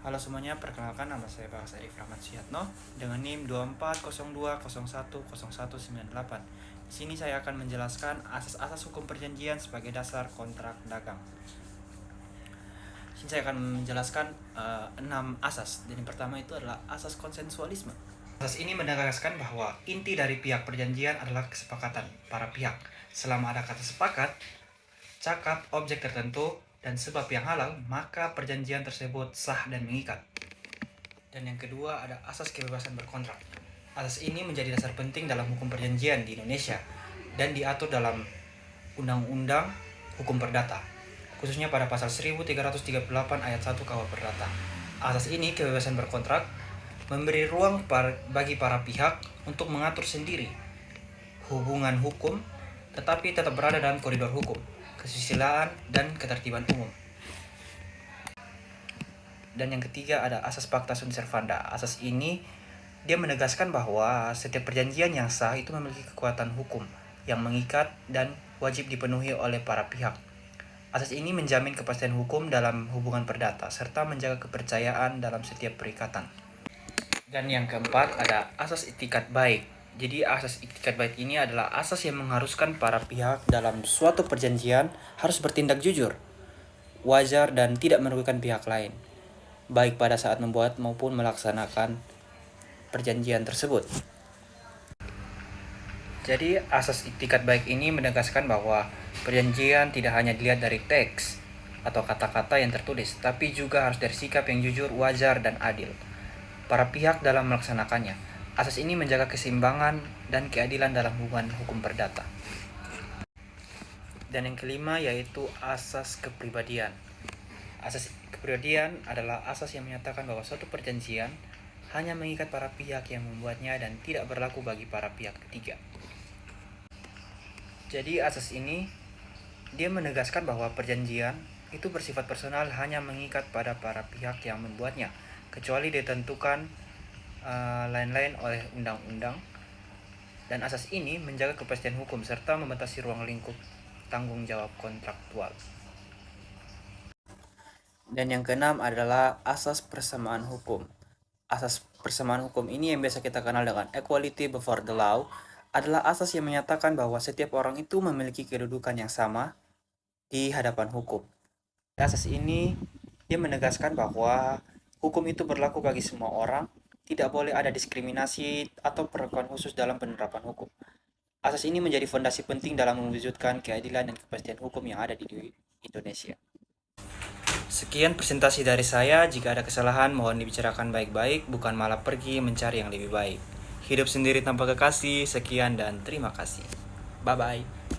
Halo semuanya, perkenalkan nama saya Bagas Arif Rahmat Syihadno dengan NIM 2402010198. Di sini saya akan menjelaskan asas-asas hukum perjanjian sebagai dasar kontrak dagang. Di sini saya akan menjelaskan 6 asas. Dan yang pertama itu adalah asas konsensualisme. Asas ini menegaskan bahwa inti dari pihak perjanjian adalah kesepakatan para pihak. Selama ada kata sepakat, cakap, objek tertentu, dan sebab yang halal, maka perjanjian tersebut sah dan mengikat. Dan yang kedua ada asas kebebasan berkontrak. Asas ini menjadi dasar penting dalam hukum perjanjian di Indonesia dan diatur dalam Undang-Undang Hukum Perdata, khususnya pada pasal 1338 ayat 1 KUH Perdata. Asas ini, kebebasan berkontrak, memberi ruang bagi para pihak untuk mengatur sendiri hubungan hukum, tetapi tetap berada dalam koridor hukum, kesusilaan, dan ketertiban umum. Dan yang ketiga ada asas pacta sunt servanda. Asas ini dia menegaskan bahwa setiap perjanjian yang sah itu memiliki kekuatan hukum yang mengikat dan wajib dipenuhi oleh para pihak. Asas ini menjamin kepastian hukum dalam hubungan perdata serta menjaga kepercayaan dalam setiap perikatan. Dan yang keempat ada asas itikat baik. Jadi asas itikat baik ini adalah asas yang mengharuskan para pihak dalam suatu perjanjian harus bertindak jujur, wajar, dan tidak merugikan pihak lain, baik pada saat membuat maupun melaksanakan perjanjian tersebut. Jadi asas itikat baik ini menegaskan bahwa perjanjian tidak hanya dilihat dari teks atau kata-kata yang tertulis, tapi juga harus dari sikap yang jujur, wajar, dan adil para pihak dalam melaksanakannya. Asas ini menjaga keseimbangan dan keadilan dalam hubungan hukum perdata. Dan yang kelima yaitu asas kepribadian. Asas kepribadian adalah asas yang menyatakan bahwa suatu perjanjian hanya mengikat para pihak yang membuatnya dan tidak berlaku bagi para pihak ketiga. Jadi asas ini dia menegaskan bahwa perjanjian itu bersifat personal, hanya mengikat pada para pihak yang membuatnya, kecuali ditentukan lain-lain oleh undang-undang. Dan asas ini menjaga kepastian hukum serta membatasi ruang lingkup tanggung jawab kontraktual. Dan yang keenam adalah asas persamaan hukum. Asas persamaan hukum ini yang biasa kita kenal dengan equality before the law adalah asas yang menyatakan bahwa setiap orang itu memiliki kedudukan yang sama di hadapan hukum. Asas ini dia menegaskan bahwa hukum itu berlaku bagi semua orang, tidak boleh ada diskriminasi atau perlakuan khusus dalam penerapan hukum. Asas ini menjadi fondasi penting dalam mewujudkan keadilan dan kepastian hukum yang ada di Indonesia. Sekian presentasi dari saya. Jika ada kesalahan mohon dibicarakan baik-baik, bukan malah pergi mencari yang lebih baik. Hidup sendiri tanpa kekasih. Sekian dan terima kasih. Bye-bye.